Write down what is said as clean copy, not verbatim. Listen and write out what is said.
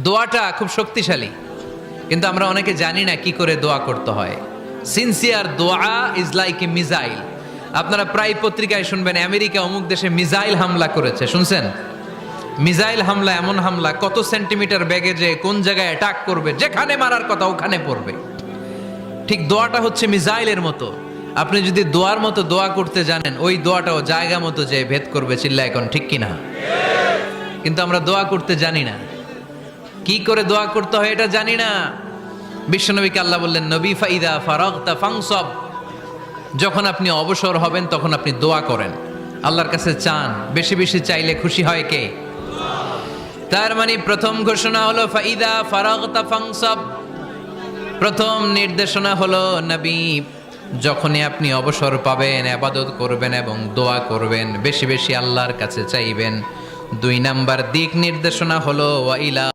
দোয়াটা খুব শক্তিশালী, কিন্তু আমরা অনেকে জানি না কি করে দোয়া করতে হয়। সিনসিয়ার দোয়া ইজ লাইক এ মিসাইল। আপনারা প্রায় পত্রিকায় শুনবেন আমেরিকা অমুক দেশে মিসাইল হামলা করেছে, শুনছেন? মিসাইল হামলা এমন হামলা, কত সেন্টিমিটার ব্যাগে যে কোন জায়গায় অ্যাটাক করবে, যেখানে মারার কথা ওখানে পড়বে। ঠিক দোয়াটা হচ্ছে মিসাইলের মতো। আপনি যদি দোয়ার মতো দোয়া করতে জানেন, ওই দোয়াটাও জায়গা মতো যে ভেদ করবে। চিল্লা এখন ঠিক কিনা? কিন্তু আমরা দোয়া করতে জানি না, কি করে দোয়া করতে হয় এটা জানি না। বিশ্বনবীকে আল্লাহ বললেন, নবী ফাইদা ফারাগতা ফানসব, যখন আপনি অবসর হবেন তখন আপনি দোয়া করেন, আল্লাহর কাছে চান। বেশি বেশি চাইলে খুশি হয় কে? তার মানে প্রথম ঘোষণা হলো ফাইদা ফারাগতা ফানসব। প্রথম নির্দেশনা হলো নবী, যখনই আপনি অবসর পাবেন ইবাদত করবেন এবং দোয়া করবেন, বেশি বেশি আল্লাহর কাছে চাইবেন। 2 নাম্বার দিক নির্দেশনা হলো ওয়াইলা